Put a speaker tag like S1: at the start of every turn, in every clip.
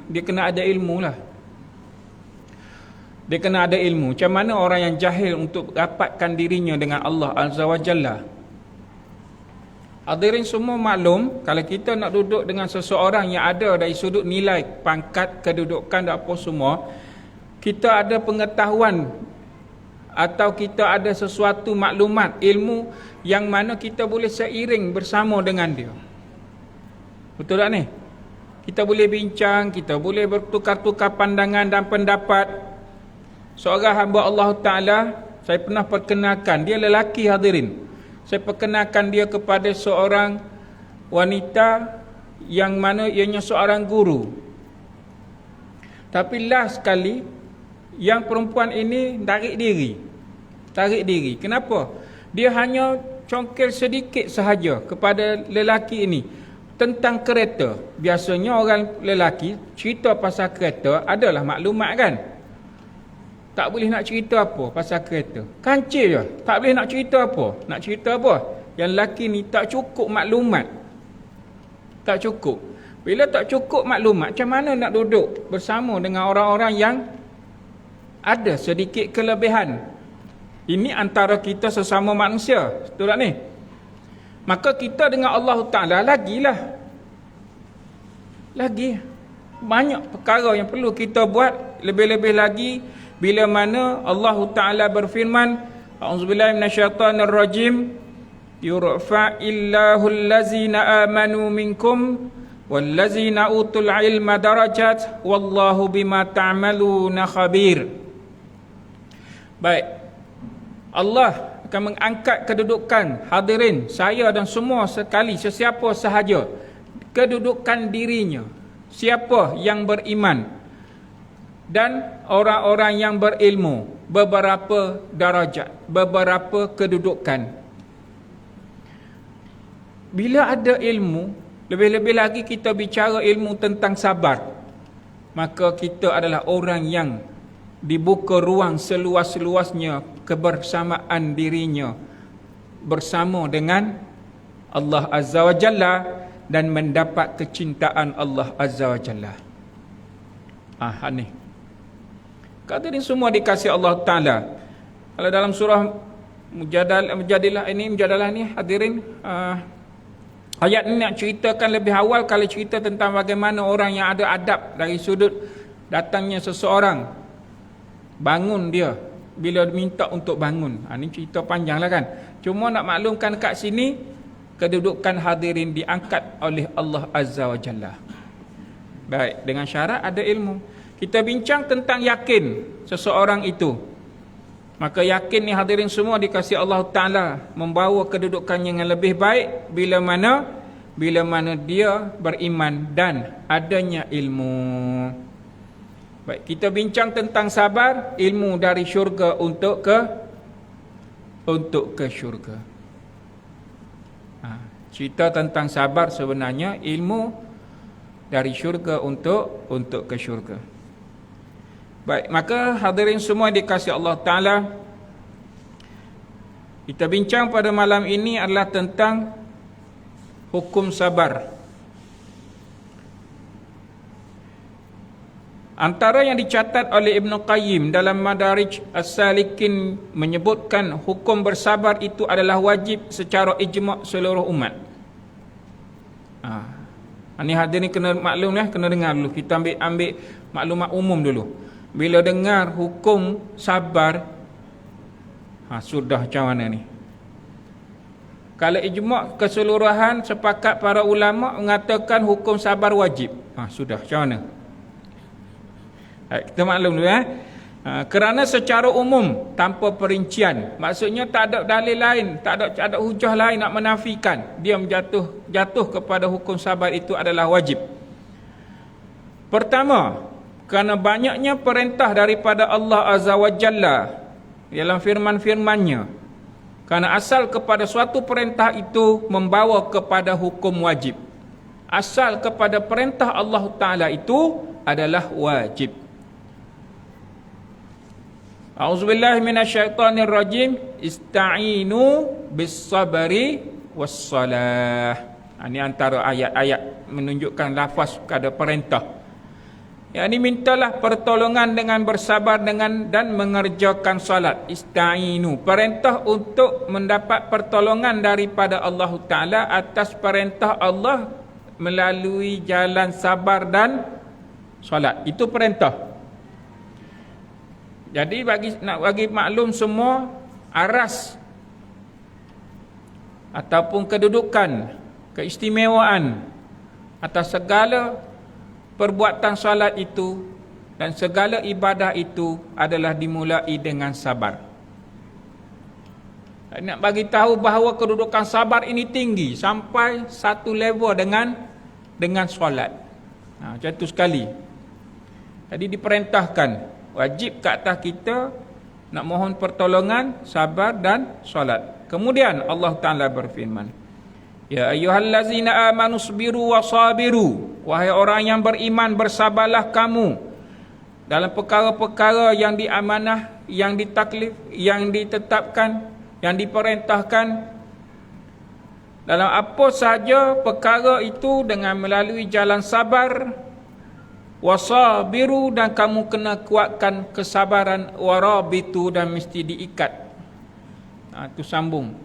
S1: dia kena ada ilmu lah. Dia kena ada ilmu. Macam mana orang yang jahil untuk dapatkan dirinya dengan Allah Azza wa Jalla? Hadirin semua maklum, kalau kita nak duduk dengan seseorang yang ada dari sudut nilai, pangkat, kedudukan dan apa semua, kita ada pengetahuan atau kita ada sesuatu maklumat, ilmu yang mana kita boleh seiring bersama dengan dia. Betul tak ni? Kita boleh bincang, kita boleh bertukar-tukar pandangan dan pendapat. Seorang hamba Allah Ta'ala, saya pernah perkenalkan, dia lelaki hadirin. Saya perkenalkan dia kepada seorang wanita yang mana ianya seorang guru. Tapi last sekali, yang perempuan ini tarik diri. Kenapa? Dia hanya congkel sedikit sahaja kepada lelaki ini tentang kereta. Biasanya orang lelaki cerita pasal kereta adalah maklumat kan. Tak boleh nak cerita apa pasal kereta, kancil je. Tak boleh nak cerita apa. Nak cerita apa? Yang lelaki ni tak cukup maklumat. Tak cukup. Bila tak cukup maklumat, macam mana nak duduk bersama dengan orang-orang yang ada sedikit kelebihan? Ini antara kita sesama manusia. Betul tak ni? Maka kita dengan Allah Ta'ala lagi banyak perkara yang perlu kita buat. Lebih-lebih lagi bila mana Allah Ta'ala berfirman, a'udzubillahi minasyaitanirrajim, yurfa'illahu allazina amanu minkum wallazina utul ilma darajat wallahu bima ta'maluna khabir. Baik, Allah akan mengangkat kedudukan hadirin, saya dan semua sekali, sesiapa sahaja, kedudukan dirinya, siapa yang beriman dan orang-orang yang berilmu, beberapa darajat, beberapa kedudukan. Bila ada ilmu, lebih-lebih lagi kita bicara ilmu tentang sabar, maka kita adalah orang yang dibuka ruang seluas-luasnya kebersamaan dirinya bersama dengan Allah Azza wa Jalla dan mendapat kecintaan Allah Azza wa Jalla. Ni kata ni semua dikasih Allah Ta'ala. Kalau dalam surah Mujadalah ni hadirin, ayat ni nak ceritakan lebih awal. Kalau cerita tentang bagaimana orang yang ada adab dari sudut datangnya seseorang, bangun dia bila minta untuk bangun. Ni cerita panjang lah kan. Cuma nak maklumkan kat sini, kedudukan hadirin diangkat oleh Allah Azza wa Jalla. Baik, dengan syarat ada ilmu. Kita bincang tentang yakin seseorang itu. Maka yakin ni hadirin semua dikasih Allah Ta'ala membawa kedudukannya yang lebih baik bila mana dia beriman dan adanya ilmu. Baik, kita bincang tentang sabar, ilmu dari syurga untuk ke syurga. Cerita tentang sabar sebenarnya ilmu dari syurga untuk ke syurga. Baik, maka hadirin semua dikasih Allah Ta'ala, kita bincang pada malam ini adalah tentang hukum sabar. Antara yang dicatat oleh Ibn Qayyim dalam Madarij As-Salikin menyebutkan hukum bersabar itu adalah wajib secara ijma' seluruh umat. Ini hadirin kena maklum kena dengar dulu. Kita ambil maklumat umum dulu. Bila dengar hukum sabar, sudah macam mana ni? Kalau ijma' keseluruhan sepakat para ulama mengatakan hukum sabar wajib. Sudah macam mana? Kita maklum dulu kerana secara umum tanpa perincian, maksudnya tak ada dalil lain, tak ada hujah lain nak menafikan dia jatuh kepada hukum sabar itu adalah wajib. Pertama, kerana banyaknya perintah daripada Allah Azza wa Jalla dalam firman-firmannya. Kerana asal kepada suatu perintah itu membawa kepada hukum wajib. Asal kepada perintah Allah Ta'ala itu adalah wajib. A'udzubillahi minasyaitonirrajim. Ista'inu bis-sabri was-salah. Ini antara ayat-ayat menunjukkan lafaz kepada perintah. Yang ini mintalah pertolongan dengan bersabar dengan dan mengerjakan salat. Ista'inu. Perintah untuk mendapat pertolongan daripada Allah Ta'ala atas perintah Allah melalui jalan sabar dan salat. Itu perintah. Jadi nak bagi maklum semua, aras ataupun kedudukan, keistimewaan atas segala perbuatan salat itu dan segala ibadah itu adalah dimulai dengan sabar. Nak bagi tahu bahawa kedudukan sabar ini tinggi sampai satu level dengan solat. Macam tu sekali. Jadi diperintahkan, wajib ke atas kita nak mohon pertolongan, sabar dan solat. Kemudian Allah Ta'ala berfirman, Ya ayyuhallazina amanu sabiru wa sabiru. Wahai orang yang beriman, bersabarlah kamu dalam perkara-perkara yang diamanah, yang ditaklif, yang ditetapkan, yang diperintahkan. Dalam apa sahaja perkara itu dengan melalui jalan sabar. Wasabiru, dan kamu kena kuatkan kesabaran. Warabitu, dan mesti diikat. Itu sambung.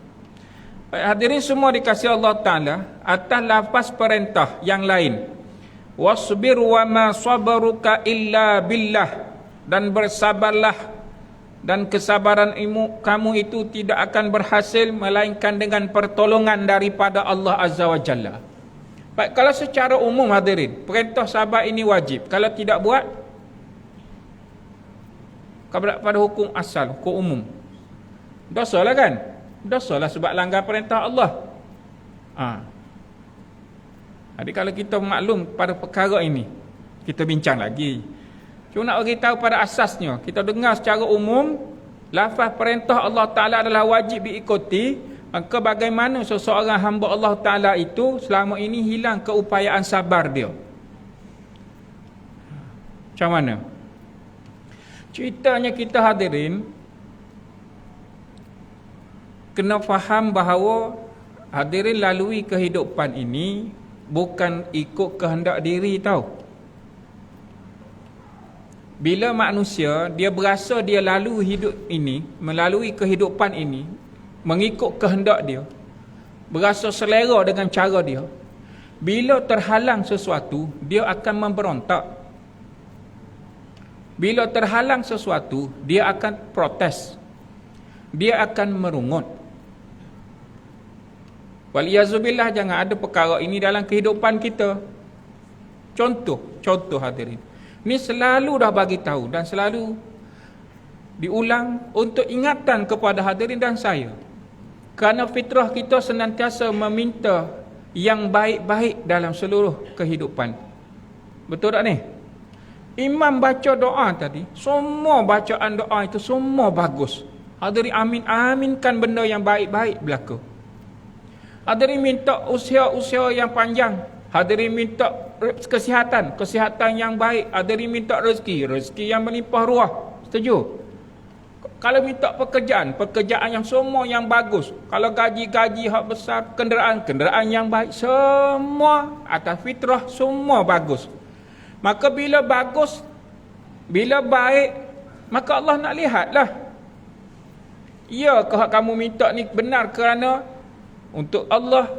S1: Baik, hadirin semua dikasihi Allah Ta'ala, atas lafaz perintah yang lain, wasbir wa ma sabaruka illa billah, dan bersabarlah, dan kesabaran kamu itu tidak akan berhasil melainkan dengan pertolongan daripada Allah Azza wa Jalla. Baik, kalau secara umum hadirin, perintah sabar ini wajib. Kalau tidak buat, pada hukum asal, hukum umum, dosa lah kan? Dosa lah sebab langgar perintah Allah. Jadi kalau kita maklum pada perkara ini, kita bincang lagi. Cuma nak bagi tahu pada asasnya, kita dengar secara umum lafaz perintah Allah Ta'ala adalah wajib diikuti. Maka bagaimana seseorang hamba Allah Ta'ala itu selama ini hilang keupayaan sabar dia? Macam mana? Ceritanya kita hadirin kena faham bahawa hadirin lalui kehidupan ini bukan ikut kehendak diri tau. Bila manusia dia berasa dia lalu hidup ini, melalui kehidupan ini mengikut kehendak dia, berasa selera dengan cara dia, bila terhalang sesuatu dia akan memberontak. Bila terhalang sesuatu dia akan protes, dia akan merungut. Waliyazubillah, jangan ada perkara ini dalam kehidupan kita. Contoh hadirin, ni selalu dah bagi tahu dan selalu diulang untuk ingatan kepada hadirin dan saya. Kerana fitrah kita senantiasa meminta yang baik-baik dalam seluruh kehidupan. Betul tak ni? Imam baca doa tadi, semua bacaan doa itu semua bagus. Hadirin aminkan benda yang baik-baik berlaku. Hadirin minta usia yang panjang. Hadirin minta kesihatan yang baik. Hadirin minta rezeki yang melimpah ruah. Setuju? Kalau minta pekerjaan yang semua yang bagus. Kalau gaji hak besar, kenderaan yang baik, semua atas fitrah, semua bagus. Maka bila bagus, bila baik, maka Allah nak lihatlah. Ya, kalau kamu minta ni benar kerana untuk Allah,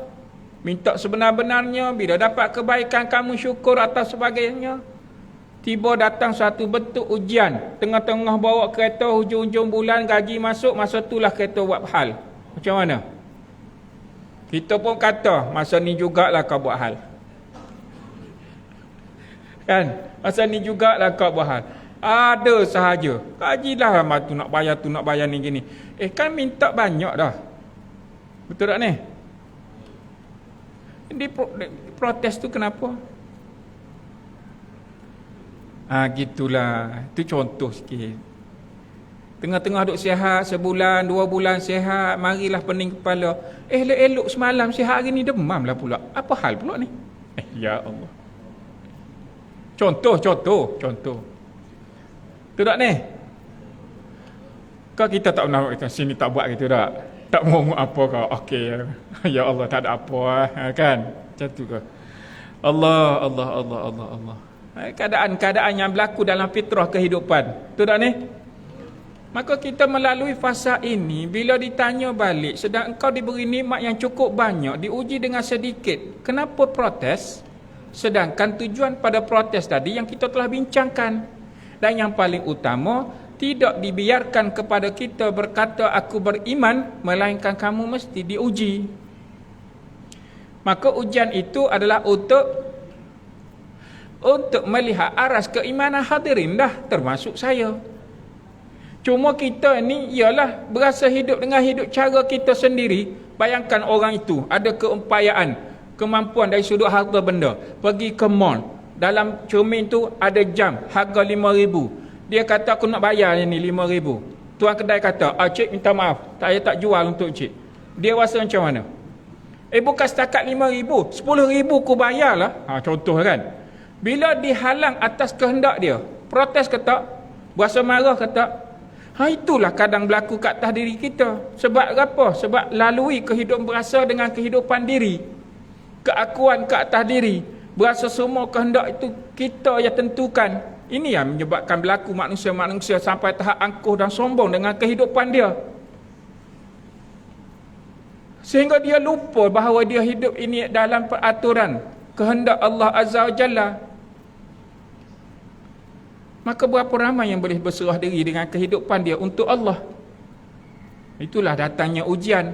S1: minta sebenar-benarnya, bila dapat kebaikan kamu syukur atas sebagainya. Tiba datang satu bentuk ujian, tengah-tengah bawa kereta, hujung-hujung bulan gaji masuk, masa itulah kereta buat hal. Macam mana? Kita pun kata masa ni jugalah kau buat hal, kan? Masa ni jugalah kau buat hal. Ada sahaja gajilah tu nak bayar ni gini. Kan minta banyak dah. Betul tak ni? Di protes tu kenapa? Gitulah. Itu contoh sikit. Tengah-tengah duk sihat sebulan, 2 bulan sihat, marilah pening kepala. Elok-elok semalam sihat, hari ni demam lah pula. Apa hal pula ni? Ya Allah. Contoh. Betul tak ni? Kau kita tak pernah kita sini tak buat gitu tak? Tak mau apa kau? Okey. Ya Allah, tak ada apa kan? Macam tu ke? Allah. Keadaan-keadaan yang berlaku dalam fitrah kehidupan. Betul tak ni? Maka kita melalui fasa ini, bila ditanya balik, sedang engkau diberi nikmat yang cukup banyak, diuji dengan sedikit, kenapa protes? Sedangkan tujuan pada protes tadi yang kita telah bincangkan. Dan yang paling utama, tidak dibiarkan kepada kita berkata aku beriman, melainkan kamu mesti diuji. Maka ujian itu adalah untuk melihat aras keimanan hadirin dah, termasuk saya. Cuma kita ni ialah berasa hidup dengan hidup cara kita sendiri. Bayangkan orang itu ada keumpayaan, kemampuan dari sudut harta benda, pergi ke mall, dalam cermin tu ada jam harga RM5,000. Dia kata aku nak bayar ni RM5,000. Tuan kedai kata, cik minta maaf, saya tak jual untuk cik. Dia rasa macam mana? Bukan setakat RM5,000, RM10,000 ku bayar lah. Contoh kan. Bila dihalang atas kehendak dia, protes kata, berasa marah kata, itulah kadang berlaku kat atas diri kita. Sebab apa? Sebab lalui kehidupan berasa dengan kehidupan diri, keakuan ke atas diri, berasa semua kehendak itu kita yang tentukan. Ini yang menyebabkan berlaku manusia-manusia sampai tahap angkuh dan sombong dengan kehidupan dia, sehingga dia lupa bahawa dia hidup ini dalam peraturan kehendak Allah Azza wa Jalla. Maka berapa ramai yang boleh berserah diri dengan kehidupan dia untuk Allah? Itulah datangnya ujian.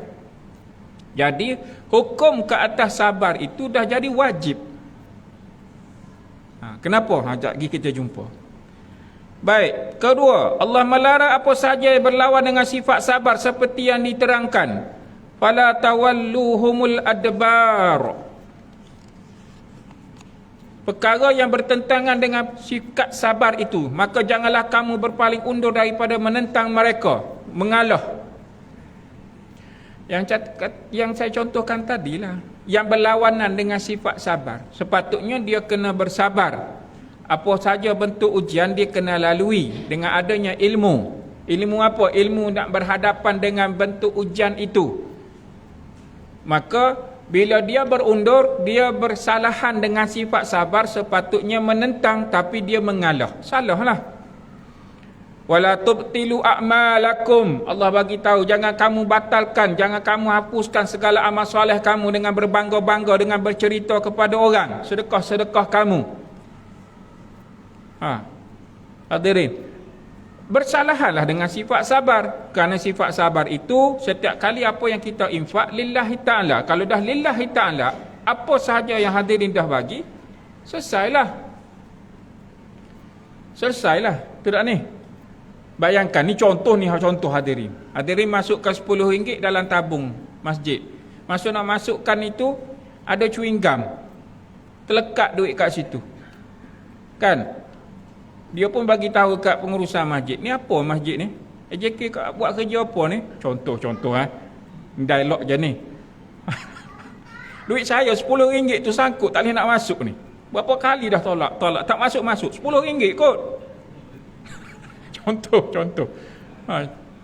S1: Jadi hukum ke atas sabar itu dah jadi wajib. Kenapa? Sekejap lagi kita jumpa. Baik, kedua, Allah melarang apa saja yang berlawan dengan sifat sabar seperti yang diterangkan. Fala tawalluhumul adbar. Perkara yang bertentangan dengan sikap sabar itu, maka janganlah kamu berpaling undur daripada menentang mereka, mengalah. Yang saya contohkan tadilah, yang berlawanan dengan sifat sabar, sepatutnya dia kena bersabar. Apa saja bentuk ujian dia kena lalui dengan adanya ilmu. Ilmu apa? Ilmu nak berhadapan dengan bentuk ujian itu. Maka bila dia berundur, dia bersalahan dengan sifat sabar, sepatutnya menentang tapi dia mengalah. Salahlah. Wala tubtilu a'malakum. Allah bagi tahu, jangan kamu batalkan, jangan kamu hapuskan segala amal soleh kamu dengan berbangga-bangga, dengan bercerita kepada orang sedekah-sedekah kamu. Hadirin, bersalahanlah dengan sifat sabar. Kerana sifat sabar itu, setiap kali apa yang kita infak lillahi ta'ala. Kalau dah lillahi ta'ala, apa sahaja yang hadirin dah bagi, selesailah. Tidak ni? Bayangkan, ni contoh hadirin. Hadirin masukkan RM10 dalam tabung masjid. Nak masukkan itu, ada chewing gum, terlekat duit kat situ. Kan? Dia pun bagi tahu kat pengurusan masjid, ni apa masjid ni? AJK buat kerja apa ni? Contoh dialog je ni. Duit saya RM10 tu sangkut, tak boleh nak masuk ni. Berapa kali dah tolak, tak masuk RM10 kot. Contoh.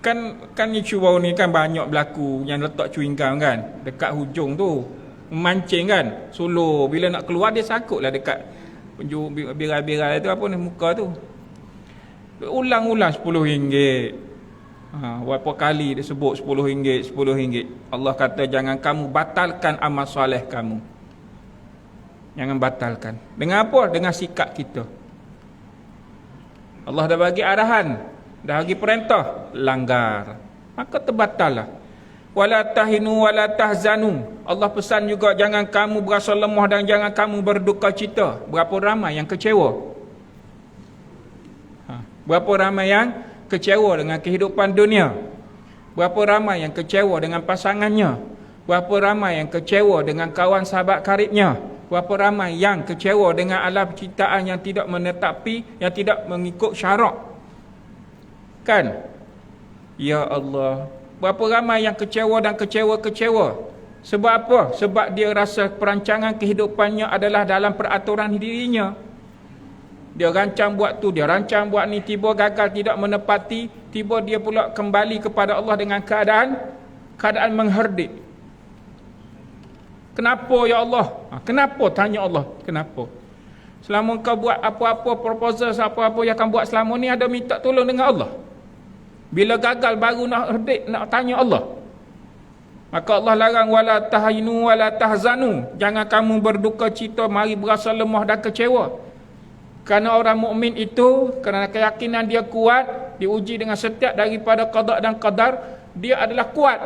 S1: Kan ni curau ni kan banyak berlaku yang letak chewing gum kan dekat hujung tu, memancing kan. Solo bila nak keluar dia sangkutlah dekat penjuru birai-birai tu, apa ni, muka tu. Ulang-ulang RM10. Berapa kali dia sebut RM10. Allah kata jangan kamu batalkan amal soleh kamu. Jangan batalkan. Dengan apa? Dengan sikap kita. Allah dah bagi arahan, dah bagi perintah, langgar, maka terbatallah. Wala tahinu wala tahzanu. Allah pesan juga jangan kamu berasa lemah dan jangan kamu berduka cita. Berapa ramai yang kecewa? Berapa ramai yang kecewa dengan kehidupan dunia? Berapa ramai yang kecewa dengan pasangannya? Berapa ramai yang kecewa dengan kawan sahabat karibnya? Berapa ramai yang kecewa dengan alam penciptaan yang tidak menetapi, yang tidak mengikut syarak? Kan? Ya Allah, berapa ramai yang kecewa dan kecewa. Sebab apa? Sebab dia rasa perancangan kehidupannya adalah dalam peraturan dirinya. Dia rancang buat tu, dia rancang buat ni, tiba gagal tidak menepati, tiba dia pula kembali kepada Allah dengan keadaan mengherdik. Kenapa ya Allah? Kenapa? Tanya Allah, kenapa? Selama kau buat apa-apa proposal, apa-apa yang akan buat selama ni, ada minta tolong dengan Allah. Bila gagal baru nak tanya Allah. Maka Allah larang, wala tahinu wala tahzanu. Jangan kamu berduka cita, mari berasa lemah dan kecewa. Kerana orang mukmin itu, kerana keyakinan dia kuat, diuji dengan setiap daripada qada dan qadar, dia adalah kuat.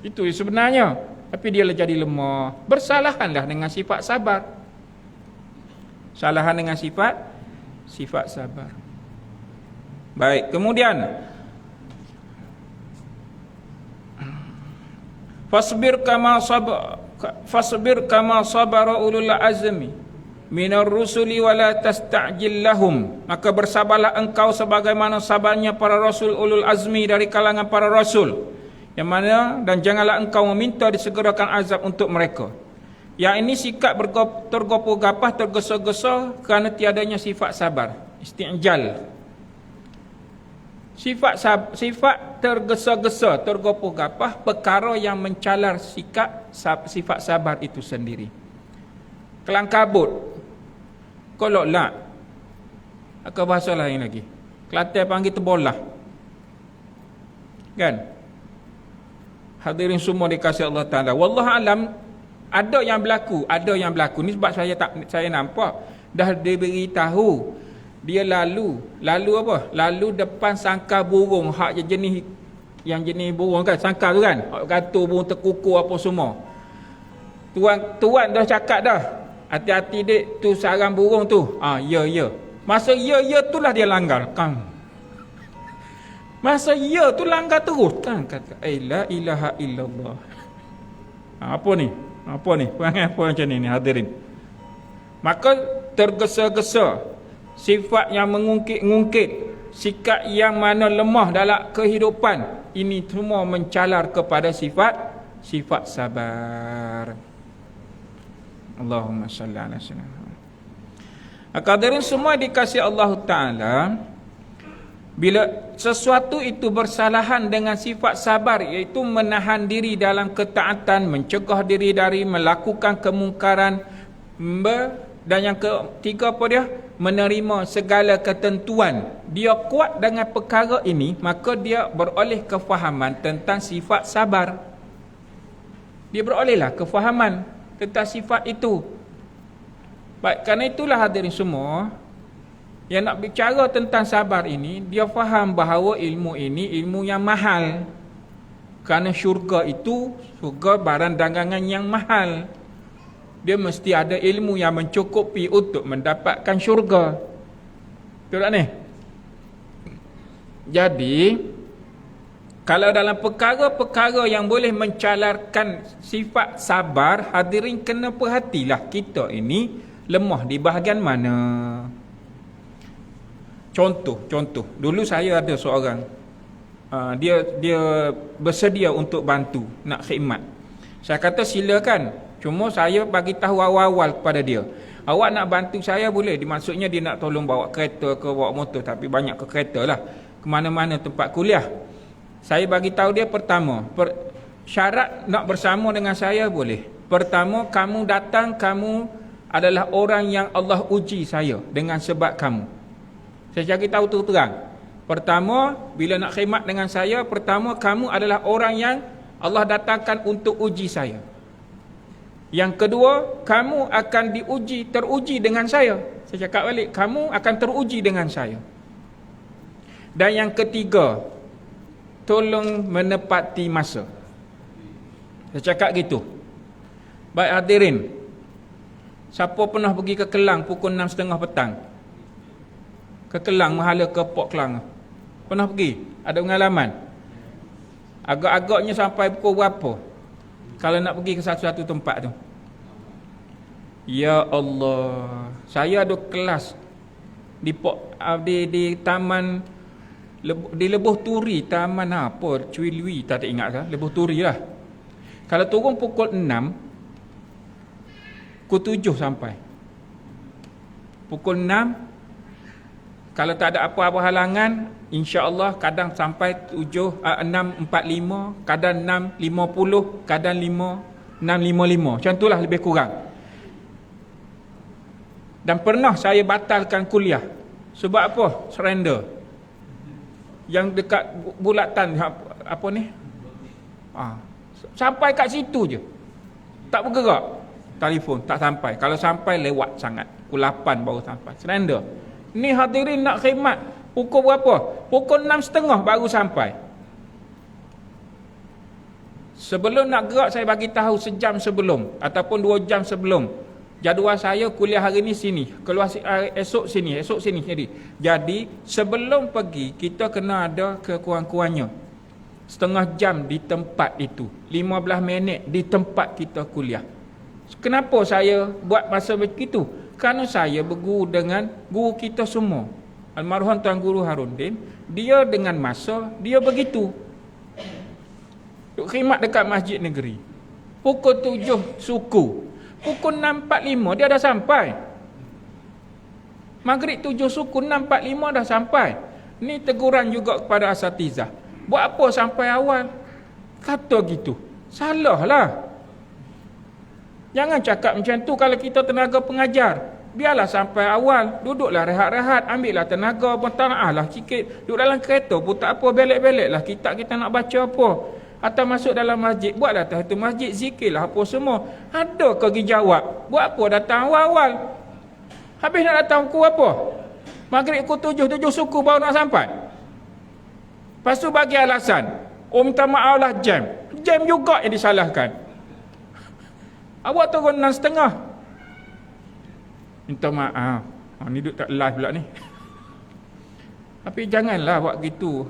S1: Itu sebenarnya. Tapi dia jadi lemah. Bersalahanlah dengan sifat sabar. Salahan dengan sifat sabar. Baik, kemudian fasbir kama sabara ulul azmi minar rusuli wala tasta'jil lahum. Maka bersabarlah engkau sebagaimana sabarnya para rasul ulul azmi dari kalangan para rasul. Yang mana, dan janganlah engkau meminta disegerakan azab untuk mereka. Yang ini sikap tergopoh-gapah, tergesa-gesa kerana tiadanya sifat sabar. Isti'jal. Sifat tergesa-gesa, tergopoh-gapah, perkara yang mencalar sifat sabar itu sendiri. Kelang kabut, kolok lak, atau bahasa lain lagi, Kelantan panggil terbolah, kan? Hadirin semua dikasihi Allah Ta'ala, wallahu alam, ada yang berlaku ni sebab saya nampak dah diberitahu. Dia lalu apa? Lalu depan sangkar burung, hak jenis burung kan, sangkar tu kan, hak gatul burung terkuku apa semua. Tuan dah cakap dah, hati-hati dek tu sarang burung tu. Ya. Masa ya itulah dia langgar kan. Masa ya tu langgar terus kan, kata la ilaha illallah. Apa ni? Perangai apa macam ni hadirin? Maka tergesa-gesa, sifat yang mengungkit-ngungkit, sikap yang mana lemah dalam kehidupan, ini semua mencalar kepada sifat sabar. Allahumma salli ala sayyidina. Hadirin semua dikasihi Allah Ta'ala, bila sesuatu itu bersalahan dengan sifat sabar, iaitu menahan diri dalam ketaatan, mencegah diri dari melakukan kemungkaran, dan yang ketiga apa dia? Menerima segala ketentuan. Dia kuat dengan perkara ini, maka dia beroleh kefahaman tentang sifat sabar. Dia berolehlah kefahaman tentang sifat itu. Baik, kerana itulah hadirin semua, yang nak bicara tentang sabar ini, dia faham bahawa ilmu ini ilmu yang mahal. Kerana syurga itu, syurga barang dagangan yang mahal. Dia mesti ada ilmu yang mencukupi untuk mendapatkan syurga. Betul tak ni? Jadi, kalau dalam perkara-perkara yang boleh mencalarkan sifat sabar, hadirin kena perhatilah kita ini lemah di bahagian mana. Contoh, dulu saya ada seorang, dia bersedia untuk bantu, nak khidmat. Saya kata silakan, cuma saya bagi tahu awal-awal kepada dia, awak nak bantu saya boleh, maksudnya dia nak tolong bawa kereta ke bawa motor, tapi banyak ke kereta lah, ke mana-mana tempat kuliah. Saya bagi tahu dia pertama, syarat nak bersama dengan saya boleh. Pertama, kamu datang, kamu adalah orang yang Allah uji saya dengan sebab kamu. Saya cari tahu terang. Pertama, bila nak khidmat dengan saya, pertama kamu adalah orang yang Allah datangkan untuk uji saya. Yang kedua, kamu akan teruji dengan saya. Saya cakap balik, kamu akan teruji dengan saya. Dan yang ketiga, tolong menepati masa. Saya cakap gitu. Baik hadirin, siapa pernah pergi ke Kelang pukul 6.30 petang? Ke Kelang, Mahala ke Port Kelang? Pernah pergi? Ada pengalaman? Agak-agaknya sampai pukul berapa kalau nak pergi ke satu-satu tempat tu? Ya Allah, saya ada kelas di taman, di Lebuh Turi, taman apa, Cui Lui, tak ingat lah, Lebuh Turi lah. Kalau turun pukul 6, pukul 7 sampai. Pukul 6, kalau tak ada apa-apa halangan, insya-Allah kadang sampai 6.45, kadang 6.50, kadang 6.55. Macam itulah lebih kurang. Dan pernah saya batalkan kuliah. Sebab apa? Surrender. Yang dekat bulatan apa ni? Sampai kat situ je. Tak bergerak. Telefon tak sampai. Kalau sampai lewat sangat. Pukul 8 baru sampai. Surrender. Ni hadirin nak khidmat. Pukul berapa? Pukul 6.30 baru sampai. Sebelum nak gerak saya bagi tahu sejam sebelum ataupun 2 jam sebelum. Jadual saya kuliah hari ni sini, keluar esok sini. Jadi sebelum pergi kita kena ada kekurang-kurangnya setengah jam di tempat itu, 15 minit di tempat kita kuliah. Kenapa saya buat masa begitu? Kerana saya berguru dengan guru kita semua, almarhum Tuan Guru Harundin. Dia dengan masa dia begitu. Duk khidmat dekat masjid negeri. Pukul 7 suku. Pukul 6.45 dia dah sampai. Maghrib 7 suku 6.45 dah sampai. Ni teguran juga kepada asatizah. Buat apa sampai awal? Kata gitu. Salah lah. Jangan cakap macam tu kalau kita tenaga pengajar. Biarlah sampai awal. Duduklah rehat-rehat. Ambillah tenaga. Bertanaah lah sikit. Duduk dalam kereta pun tak apa. Belek-belek lah kita nak baca apa. Atau masuk dalam masjid, buatlah tu masjid, zikirlah apa semua. Ada pergi jawab, buat apa datang awal-awal? Habis nak datang pukul apa? Maghrib pukul 7 suku baru nak sampai. Lepas tu bagi alasan, minta maaf lah jam juga yang disalahkan. Awak turun 6.30. Minta maaf. Ni duduk tak live pula ni. Tapi janganlah buat gitu.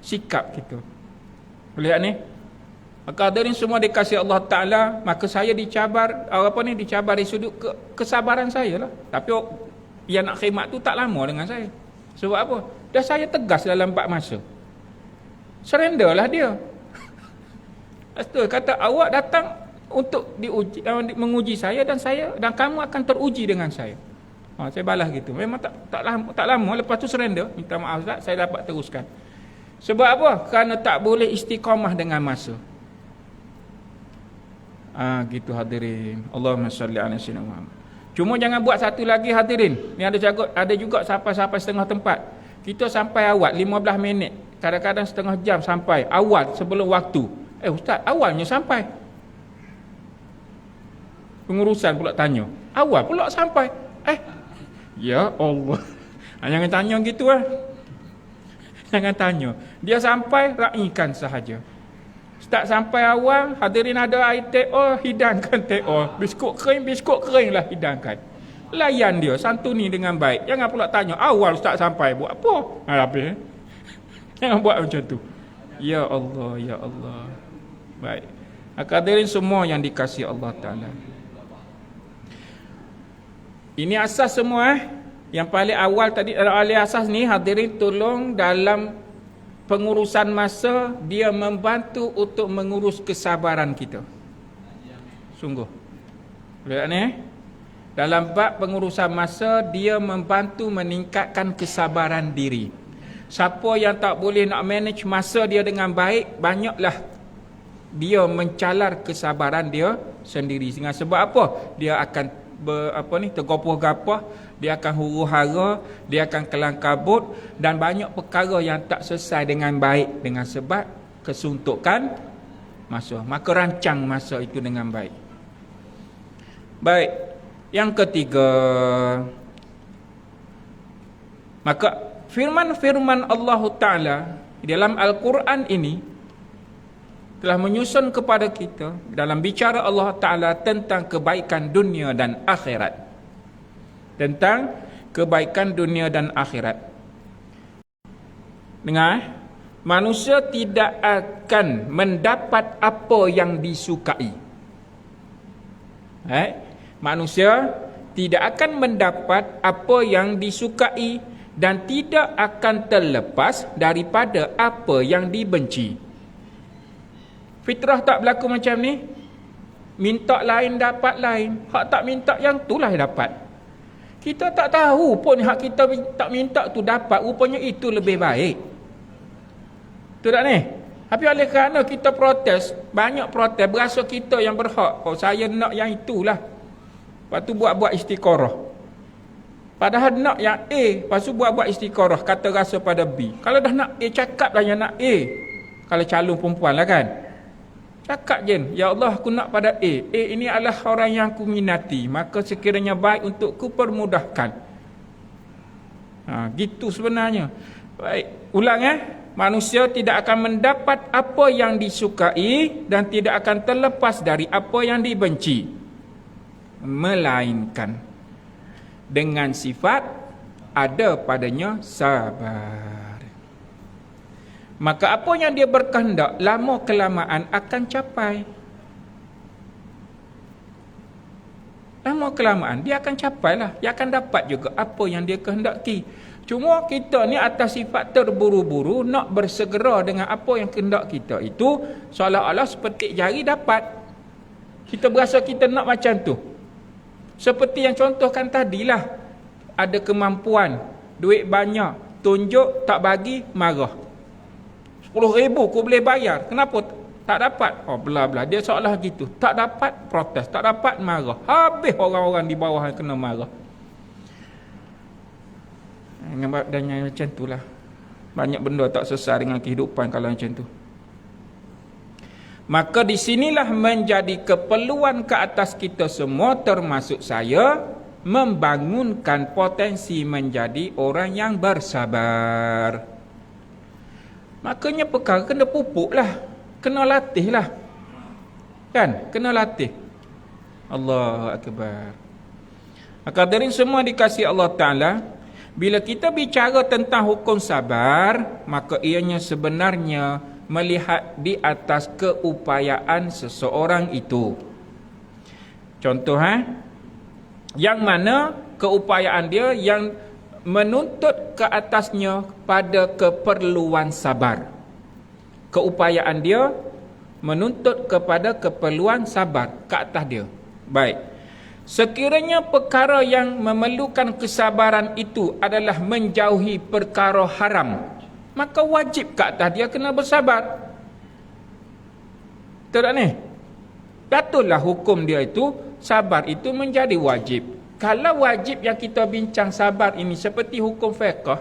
S1: Sikap kita. Lihat ni. Maka hadirin semua dikasihi Allah Ta'ala. Maka saya dicabar. Dicabar dari sudut kesabaran saya lah. Tapi yang nak khidmat tu tak lama dengan saya. Sebab apa? Dah saya tegas dalam bab masa. Surrender lah dia. Lepas kata awak datang untuk menguji saya dan kamu akan teruji dengan saya. Saya balas gitu. Memang tak lama. Lepas tu surrender. Minta maaf Ustaz, saya dapat teruskan. Sebab apa? Kerana tak boleh istiqamah dengan masa. Gitu hadirin. Allahumma salli ala sayyidina Muhammad. Cuma jangan buat satu lagi hadirin. Ni ada juga sampai setengah tempat. Kita sampai awal 15 minit. Kadang-kadang setengah jam sampai. Awal sebelum waktu. Ustaz, awalnya sampai. Pengurusan pula tanya. Awal pula sampai. Ya Allah. Jangan tanya gitu lah. Jangan tanya. Dia sampai, raikan sahaja. Start sampai awal, hadirin ada air teh, hidangkan teh. Biskut kering lah hidangkan. Layan dia, santuni dengan baik. Jangan pula tanya, awal start sampai, buat apa? Habis. Jangan buat macam tu. Ya Allah, ya Allah. Baik. Hadirin semua yang dikasihi Allah Ta'ala. Ini asas semua Yang paling awal tadi, alih asas ni hadirin tolong dalam pengurusan masa, dia membantu untuk mengurus kesabaran kita. Sungguh. Lihat ni. Dalam bab pengurusan masa, dia membantu meningkatkan kesabaran diri. Siapa yang tak boleh nak manage masa dia dengan baik, banyaklah dia mencalar kesabaran dia sendiri. Sebab apa? Dia akan tergopoh-gapoh, dia akan huru-hara, dia akan kelang kabut dan banyak perkara yang tak selesai dengan baik dengan sebab kesuntukan masa. Maka rancang masa itu dengan baik. Baik, yang ketiga, maka firman-firman Allah Ta'ala dalam Al-Quran ini telah menyusun kepada kita dalam bicara Allah Ta'ala tentang kebaikan dunia dan akhirat. Tentang kebaikan dunia dan akhirat. Dengar, manusia tidak akan mendapat apa yang disukai. Manusia tidak akan mendapat apa yang disukai dan tidak akan terlepas daripada apa yang dibenci. Fitrah tak berlaku macam ni. Minta lain dapat lain. Hak tak minta yang itulah dapat. Kita tak tahu pun hak kita tak minta tu dapat. Rupanya itu lebih baik. Betul tak ni? Tapi oleh kerana kita protes, banyak protes, berasa kita yang berhak. Saya nak yang itulah. Lepas tu buat-buat istiqarah. Padahal nak yang A, lepas tu buat-buat istikharah, kata rasa pada B. Kalau dah nak A, cakap lah yang nak A. Kalau calon perempuan lah kan. Cakap je, ya Allah aku nak pada A. A ini adalah orang yang aku minati, maka sekiranya baik untuk ku permudahkan. Gitu sebenarnya. Baik, ulang manusia tidak akan mendapat apa yang disukai dan tidak akan terlepas dari apa yang dibenci, melainkan dengan sifat ada padanya sabar. Maka apa yang dia berkehendak lama kelamaan akan capai. Lama kelamaan dia akan capai lah. Dia akan dapat juga apa yang dia kehendaki. Cuma kita ni atas sifat terburu-buru nak bersegera dengan apa yang kehendak kita itu, seolah-olah sepetik jari dapat. Kita berasa kita nak macam tu. Seperti yang contohkan tadilah, ada kemampuan, duit banyak, tunjuk tak bagi, marah. 10,000 aku boleh bayar, kenapa tak dapat? Oh belah-belah, dia seolah gitu. Tak dapat, protes, tak dapat, marah. Habis orang-orang di bawah yang kena marah. Dan yang macam itulah. Banyak benda tak selesai dengan kehidupan kalau macam tu. Maka di sinilah menjadi keperluan ke atas kita semua, termasuk saya, membangunkan potensi menjadi orang yang bersabar. Makanya perkara kena pupuk lah, kena latih lah. Kan? Kena latih. Allahu Akbar. Maka hadirin semua dikasihi Allah Ta'ala, bila kita bicara tentang hukum sabar, maka ianya sebenarnya melihat di atas keupayaan seseorang itu. Contoh yang mana keupayaan dia yang menuntut ke atasnya pada keperluan sabar. Keupayaan dia menuntut kepada keperluan sabar ke atas dia. Baik. Sekiranya perkara yang memerlukan kesabaran itu adalah menjauhi perkara haram, maka wajib ke atas dia kena bersabar. Betul tak ni? Betullah hukum dia itu, sabar itu menjadi wajib. Kalau wajib yang kita bincang sabar ini seperti hukum fiqh,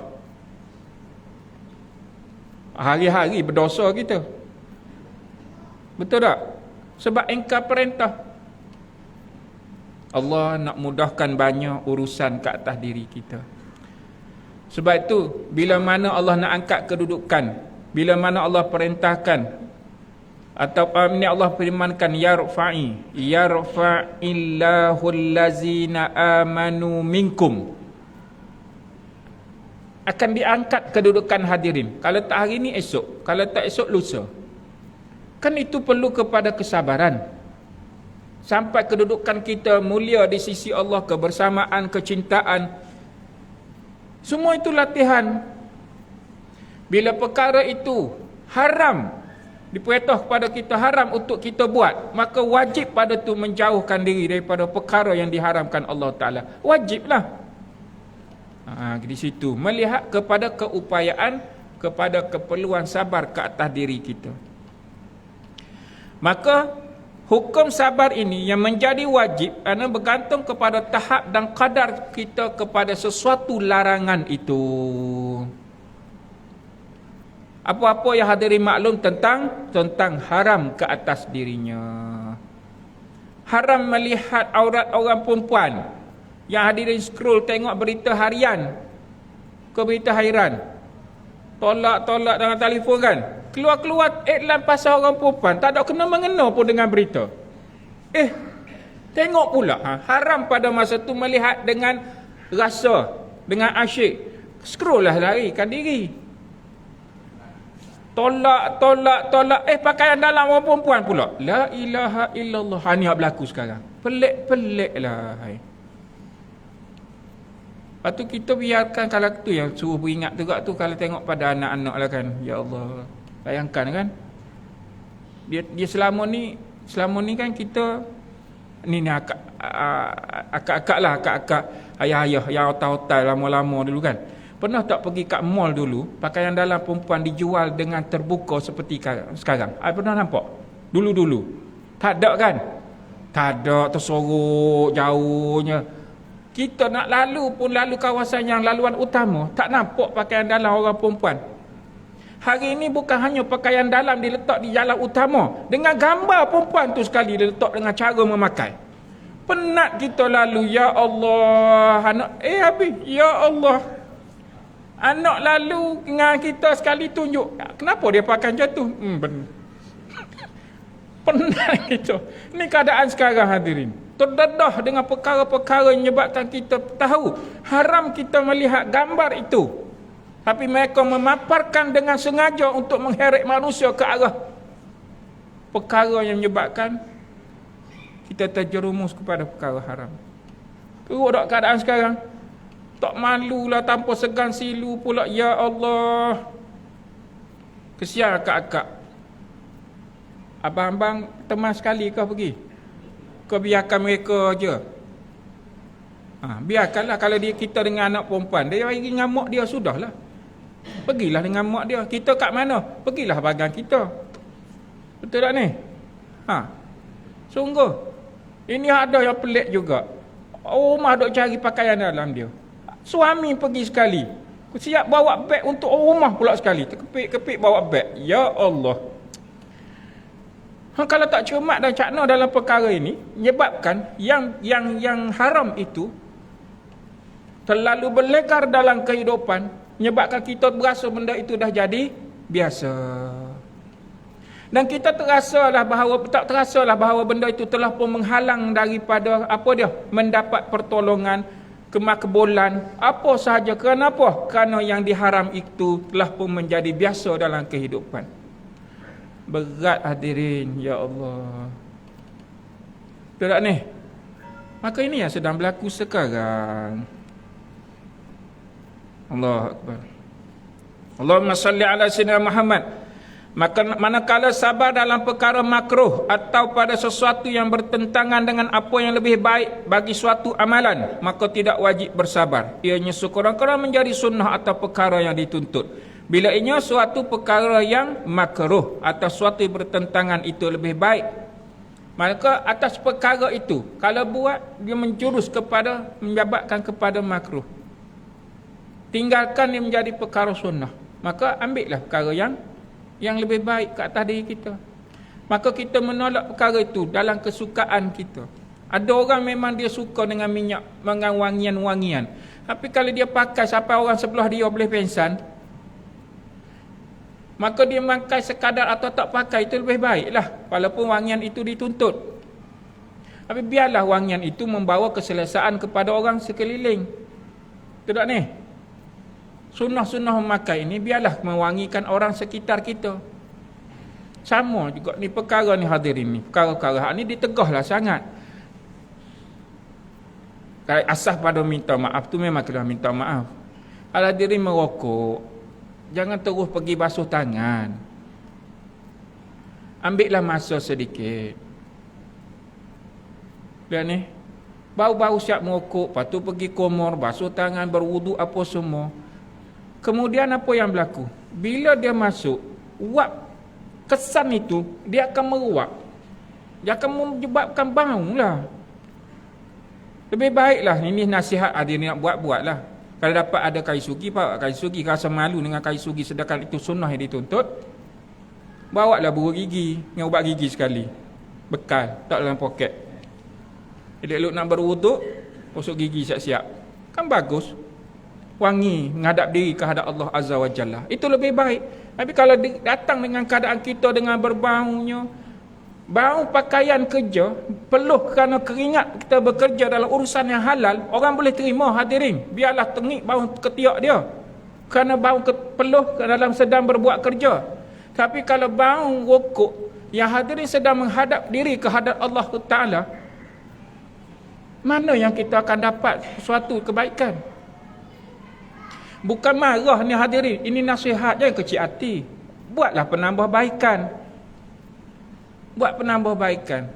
S1: hari-hari berdosa kita. Betul tak? Sebab engkau perintah. Allah nak mudahkan banyak urusan ke atas diri kita. Sebab itu, bila mana Allah nak angkat kedudukan, bila mana Allah perintahkan, atau ini Allah firmankan, yarfa'illahu allazina amanu minkum, akan diangkat kedudukan hadirin. Kalau tak hari ni, esok. Kalau tak esok, lusa. Kan itu perlu kepada kesabaran. Sampai kedudukan kita mulia di sisi Allah, kebersamaan, kecintaan. Semua itu latihan. Bila perkara itu haram, diperintah kepada kita haram untuk kita buat, maka wajib pada tu menjauhkan diri daripada perkara yang diharamkan Allah Ta'ala. Wajiblah. Di situ melihat kepada keupayaan, kepada keperluan sabar ke atas diri kita. Maka hukum sabar ini yang menjadi wajib kerana bergantung kepada tahap dan kadar kita kepada sesuatu larangan itu. Apa-apa yang hadirin maklum tentang haram ke atas dirinya. Haram melihat aurat orang perempuan. Yang hadirin scroll tengok berita harian ke berita hairan. Tolak-tolak dengan telefon kan. Keluar-keluar iklan pasal orang perempuan, tak ada kena mengena pun dengan berita. Tengok pula, haram pada masa tu melihat dengan rasa, dengan asyik. Scroll lah, larikan diri. Tolak. Pakaian dalam orang perempuan pula. La ilaha illallah. Ini yang berlaku sekarang. Pelik-pelik lah. Lepas tu kita biarkan, kalau tu yang suruh beringat juga tu, kalau tengok pada anak-anak lah kan. Ya Allah. Bayangkan kan, dia selama ni kan kita ni akak-akak lah, akak-akak, ayah-ayah yang otak-otak lama-lama dulu kan, pernah tak pergi kat mall dulu, pakaian dalam perempuan dijual dengan terbuka seperti sekarang? Pernah nampak? Dulu-dulu tak ada kan? Tak ada, tersorok jauhnya. Kita nak lalu pun lalu kawasan yang laluan utama, tak nampak pakaian dalam orang perempuan. Hari ini bukan hanya pakaian dalam diletak di jalan utama, dengan gambar perempuan tu sekali diletak dengan cara memakai. Penat kita lalu, ya Allah, anak habis, ya Allah. Anak lalu dengan kita sekali tunjuk, kenapa dia pakai macam tu? Penat kita. Ini keadaan sekarang hadirin. Terdedah dengan perkara-perkara yang menyebabkan kita tahu haram kita melihat gambar itu. Tapi mereka memaparkan dengan sengaja untuk mengheret manusia ke arah perkara yang menyebabkan kita terjerumus kepada perkara haram. Teruk tak keadaan sekarang? Tak malulah tanpa segan silu pula, ya Allah. Kesian akak-akak. Abang-abang teman sekali kau pergi? Kau biarkan mereka je? Biarkanlah kalau kita dengan anak perempuan, dia pergi dengan mak dia, sudahlah. Pergilah dengan mak dia. Kita kat mana? Pergilah bagang kita. Betul tak ni? Sungguh. Ini ada yang pelik juga. Rumah duk cari pakaian dalam dia. Suami pergi sekali. Siap bawa beg untuk rumah pula sekali. Terkepit-kepit bawa beg. Ya Allah. Kalau tak cermat dan cakna dalam perkara ini, menyebabkan yang haram itu terlalu berlegar dalam kehidupan, menyebabkan kita berasa benda itu dah jadi biasa. Dan kita tak terasalah bahawa benda itu telah pun menghalang daripada mendapat pertolongan, kemakbulan, apa sahaja. Kenapa? Kerana yang diharam itu telah pun menjadi biasa dalam kehidupan. Berat hadirin, ya Allah. Betul tak ni? Maka ini yang sedang berlaku sekarang. Allahu Akbar. Allahumma salli ala sayyidina Muhammad. Maka manakala sabar dalam perkara makruh atau pada sesuatu yang bertentangan dengan apa yang lebih baik bagi suatu amalan, maka tidak wajib bersabar. Ianya sekurang-kurang menjadi sunnah atau perkara yang dituntut. Bila ianya suatu perkara yang makruh atau suatu yang bertentangan itu lebih baik, maka atas perkara itu kalau buat dia menjurus kepada menyebabkan kepada makruh, tinggalkan dia menjadi perkara sunnah, maka ambillah perkara yang lebih baik ke atas diri kita. Maka kita menolak perkara itu dalam kesukaan kita. Ada orang memang dia suka dengan minyak, dengan wangian-wangian, tapi kalau dia pakai sampai orang sebelah dia boleh pengsan, maka dia pakai sekadar atau tak pakai itu lebih baiklah, walaupun wangian itu dituntut. Tapi biarlah wangian itu membawa keselesaan kepada orang sekeliling. Tidak ni? Sunnah-sunnah memakai ini biarlah mewangikan orang sekitar kita. Sama juga ni perkara ni hadirin ni. Perkara-perkara ni ditegahlah sangat. Asas pada minta maaf tu memang kena minta maaf. Kalau hadirin merokok, jangan terus pergi basuh tangan. Ambillah masa sedikit. Dan ni, baru-baru siap merokok, lepas tu pergi kumur, basuh tangan, berwuduk apa semua. Kemudian apa yang berlaku? Bila dia masuk, uap kesan itu, dia akan meruap. Dia akan menyebabkan bau lah. Lebih baiklah, ini nasihat dia nak buat-buatlah. Kalau dapat ada kayu sugi, bawa kayu sugi. Rasa malu dengan kayu sugi sedangkan itu sunnah yang dituntut, bawa lah buru gigi dengan ubat gigi sekali. Bekal, tak dalam poket. Elok-elok nak berwuduk, gosok gigi siap-siap. Kan bagus. Wangi, menghadap diri kehadap Allah Azza wa Jalla. Itu lebih baik. Tapi kalau datang dengan keadaan kita dengan berbaunya, bau pakaian kerja, peluh kerana keringat kita bekerja dalam urusan yang halal, orang boleh terima hadirin. Biarlah tengik bau ketiak dia, kerana bau peluh dalam sedang berbuat kerja. Tapi kalau bau rokok yang hadirin sedang menghadap diri kehadap Allah Ta'ala, mana yang kita akan dapat suatu kebaikan? Bukan marah ni hadirin, ini nasihat, jangan kecil hati. Buatlah penambahbaikan. Buat penambahbaikan.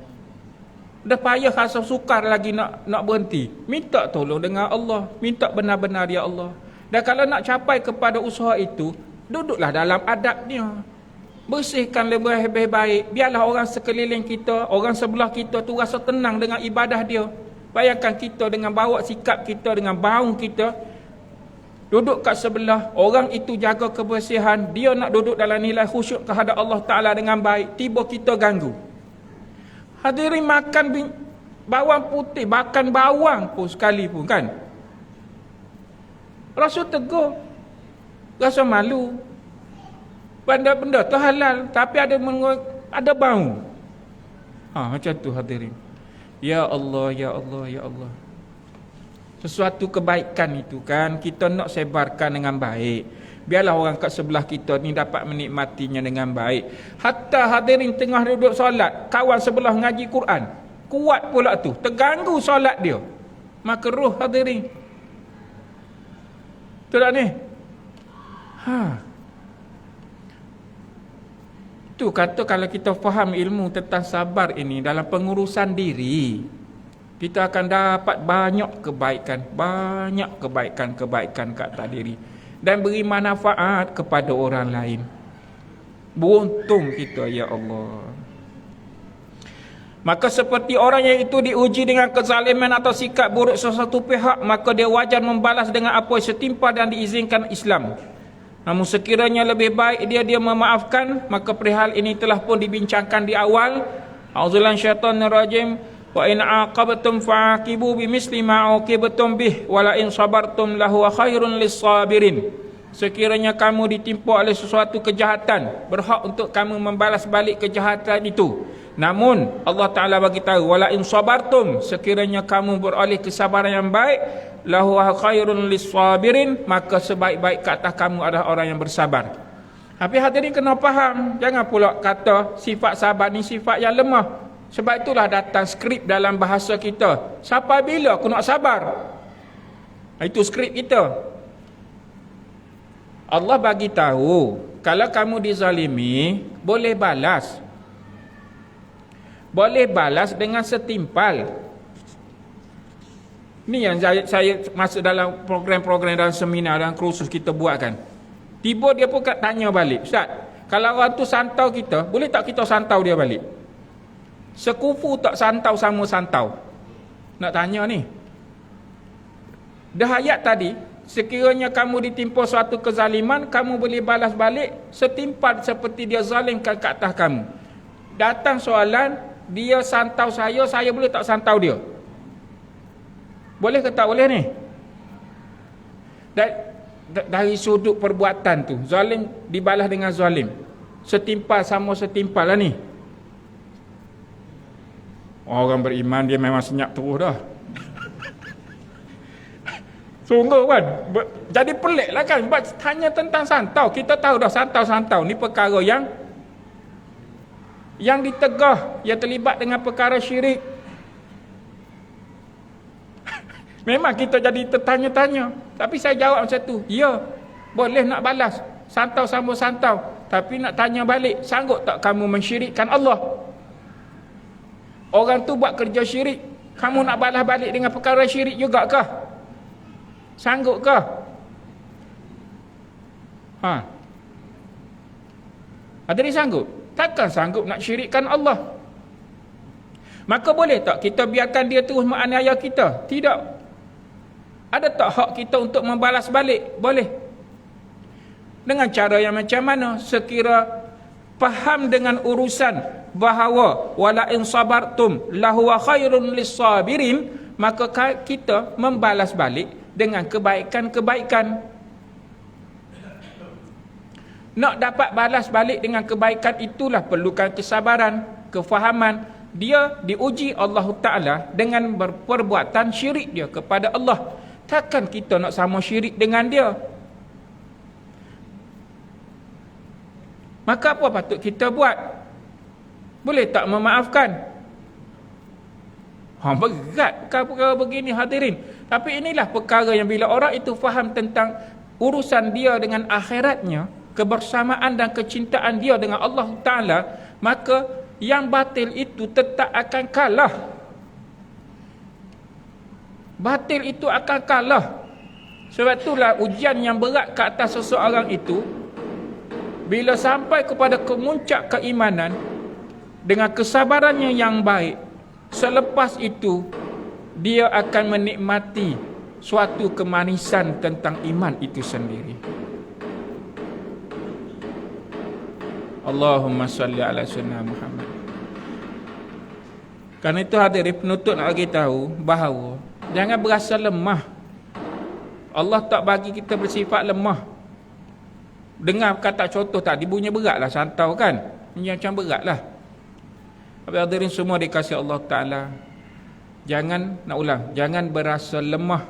S1: Dah payah rasa sukar lagi nak berhenti. Minta tolong dengan Allah, minta benar-benar ya Allah. Dan kalau nak capai kepada usaha itu, duduklah dalam adabnya. Bersihkan lebih baik. Biarlah orang sekeliling kita, orang sebelah kita tu rasa tenang dengan ibadah dia. Bayangkan kita dengan bawa sikap kita, dengan baung kita, duduk kat sebelah, orang itu jaga kebersihan, dia nak duduk dalam nilai khusyuk kehadap Allah Ta'ala dengan baik, tiba kita ganggu. Hadirin, makan bawang putih, makan bawang pun sekali pun kan, rasa tegur, rasa malu. Benda-benda tu halal, tapi ada bau. Macam tu hadirin. Ya Allah, ya Allah, ya Allah. Sesuatu kebaikan itu kan kita nak sebarkan dengan baik. Biarlah orang kat sebelah kita ni dapat menikmatinya dengan baik. Hatta hadirin tengah duduk solat, kawan sebelah ngaji Quran, kuat pula tu, terganggu solat dia, makruh hadirin. Betul tak ni? Tu kata kalau kita faham ilmu tentang sabar ini dalam pengurusan diri, kita akan dapat banyak kebaikan kat atas diri dan beri manfaat kepada orang lain. Beruntung kita, ya Allah. Maka seperti orang yang itu diuji dengan kezaliman atau sikap buruk sesuatu pihak, maka dia wajar membalas dengan apa yang setimpa dan diizinkan Islam. Namun sekiranya lebih baik dia memaafkan, maka perihal ini telah pun dibincangkan di awal. A'udzubillahi minasyaitonir rajim. Wa in aqabtum fa'aqibu bimisli ma uqibtum bih wa la in sabartum lahu khairun lis-sabirin. Sekiranya kamu ditimpa oleh sesuatu kejahatan, berhak untuk kamu membalas balik kejahatan itu. Namun Allah Ta'ala bagi tahu, wala in sabartum, sekiranya kamu beroleh kesabaran yang baik, lahu khairun lis-sabirin, maka sebaik-baik ke atas kamu adalah orang yang bersabar. Tapi hadirin kena faham, jangan pula kata sifat sabar ni sifat yang lemah. Sebab itulah datang skrip dalam bahasa kita, sampai bila aku nak sabar? Itu skrip kita. Allah bagi tahu, kalau kamu dizalimi, boleh balas. Boleh balas dengan setimpal. Ni yang saya masuk dalam program-program, dalam seminar, dalam kursus kita buat kan. Tiba dia pun tanya balik, Ustaz, kalau orang tu santau kita, boleh tak kita santau dia balik? Sekufu tak santau sama santau? Nak tanya ni. Dah ayat tadi, sekiranya kamu ditimpa suatu kezaliman, kamu boleh balas balik setimpal seperti dia zalimkan ke atas kamu. Datang soalan, dia santau saya boleh tak santau dia? Boleh ke tak boleh ni? Dari sudut perbuatan tu, zalim dibalas dengan zalim, setimpal sama setimpal lah ni. Orang beriman dia memang senyap terus dah. Sungguh kan, jadi pelik lah kan. Tanya tentang santau, kita tahu dah santau-santau ni perkara yang ditegah, yang terlibat dengan perkara syirik. Memang kita jadi tertanya-tanya, tapi saya jawab macam tu, ya, boleh nak balas santau sama santau, tapi nak tanya balik, sanggup tak kamu mensyirikkan Allah? Orang tu buat kerja syirik, kamu nak balas balik dengan perkara syirik juga kah? Sanggup kah? Ada ni sanggup? Takkan sanggup nak syirikkan Allah. Maka boleh tak kita biarkan dia terus menganiaya kita? Tidak. Ada tak hak kita untuk membalas balik? Boleh. Dengan cara yang macam mana? Sekira faham dengan urusan bahawa wala in sabartum lahu khairun lis-sabirin, maka kita membalas balik dengan kebaikan-kebaikan. Nak dapat balas balik dengan kebaikan itulah perlukan kesabaran, kefahaman. Dia diuji Allah Ta'ala dengan berperbuatan syirik dia kepada Allah. Takkan kita nak sama syirik dengan dia? Maka apa patut kita buat? Boleh tak memaafkan? Berat perkara begini hadirin. Tapi inilah perkara yang bila orang itu faham tentang urusan dia dengan akhiratnya, kebersamaan dan kecintaan dia dengan Allah Ta'ala, maka yang batil itu tetap akan kalah. Batil itu akan kalah. Sebab itulah ujian yang berat ke atas seseorang itu, bila sampai kepada kemuncak keimanan dengan kesabarannya yang baik, selepas itu dia akan menikmati suatu kemanisan tentang iman itu sendiri. Allahumma salli ala sayyidina Muhammad. Karena itu hadirin, penutup nak bagi tahu bahawa jangan berasa lemah. Allah tak bagi kita bersifat lemah. Dengar kata contoh tadi bunyi beratlah, santau kan? Ini macam beratlah. Tapi hadirin semua dikasihi Allah Ta'ala, jangan, nak ulang, jangan berasa lemah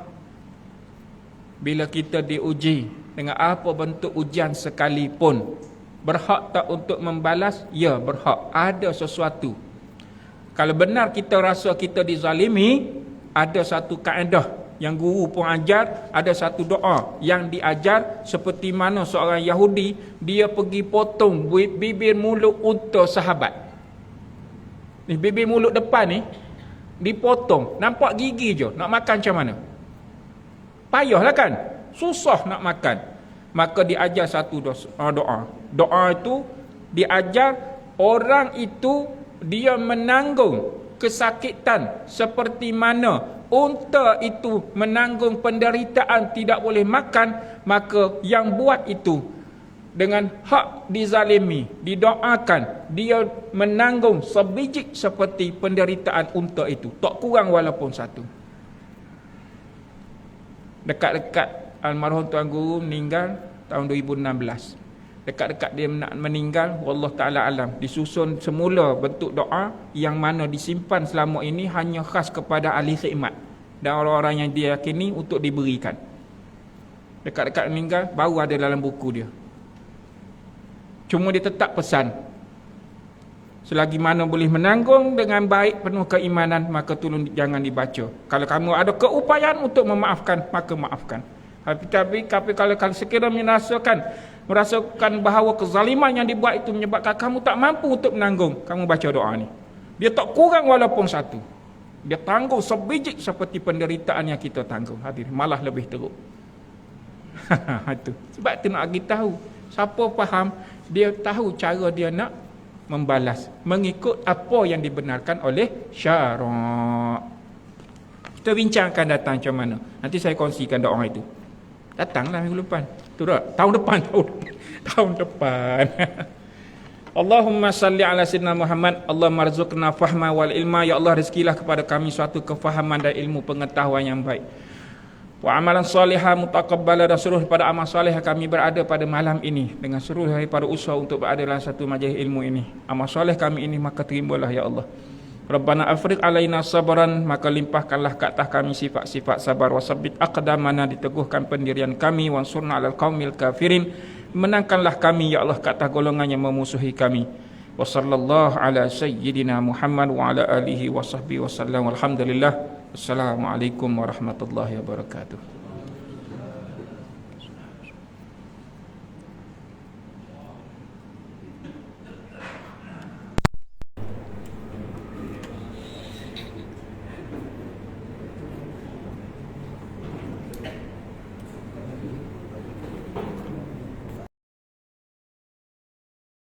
S1: bila kita diuji dengan apa bentuk ujian sekalipun. Berhak tak untuk membalas? Ya, berhak. Ada sesuatu. Kalau benar kita rasa kita dizalimi, ada satu kaedah yang guru pun ajar, ada satu doa yang diajar, seperti mana seorang Yahudi, dia pergi potong bibir mulut unta sahabat. Ni bibir mulut depan ni dipotong, nampak gigi je, nak makan macam mana? Payahlah kan? Susah nak makan. Maka diajar satu doa. Doa itu diajar orang itu dia menanggung kesakitan seperti mana unta itu menanggung penderitaan tidak boleh makan. Maka yang buat itu dengan hak dizalimi, didoakan dia menanggung sebiji seperti penderitaan unta itu, tak kurang walaupun satu. Dekat-dekat almarhum Tuan Guru meninggal tahun 2016. Dekat-dekat dia nak meninggal, wallah ta'ala alam, disusun semula bentuk doa yang mana disimpan selama ini hanya khas kepada ahli khidmat dan orang-orang yang dia yakini untuk diberikan. Dekat-dekat meninggal baru ada dalam buku dia. Cuma dia tetap pesan, selagi mana boleh menanggung dengan baik penuh keimanan, maka tolong jangan dibaca. Kalau kamu ada keupayaan untuk memaafkan, maka maafkan. Tapi kalau sekiranya merasakan bahawa kezaliman yang dibuat itu menyebabkan kamu tak mampu untuk menanggung, kamu baca doa ni. Dia tak kurang walaupun satu. Dia tanggung sebiji seperti penderitaan yang kita tanggung. Hadirin, malah lebih teruk. Itu. Sebab itu nak bagi tahu. Siapa faham, dia tahu cara dia nak membalas mengikut apa yang dibenarkan oleh syarak. Kita bincangkan datang macam mana. Nanti saya kongsikan doa itu. Datanglah minggu depan. Tu dah. Tahun depan. Allahumma salli ala sayyidina Muhammad. Allahumma arzuqna fahma wal ilma. Ya Allah, rezekilah kepada kami suatu kefahaman dan ilmu pengetahuan yang baik. Wa amalan salihah mutaqabbala, dan seluruh pada amal salih kami berada pada malam ini dengan seluruh daripada usaha untuk berada dalam satu majlis ilmu ini. Amal salih kami ini maka terimalah ya Allah. Rabbana afriq alaina sabran, maka limpahkanlah ke atas kami sifat-sifat sabar. Wasabbit aqdamana, diteguhkan pendirian kami. Wansurna alal qaumil kafirin, menangkanlah kami ya Allah ke atas golongan yang memusuhi kami. Wa sallallahu ala sayyidina Muhammad wa ala alihi wa sahbihi wa sallam. Walhamdulillah. Assalamualaikum warahmatullahi wabarakatuh.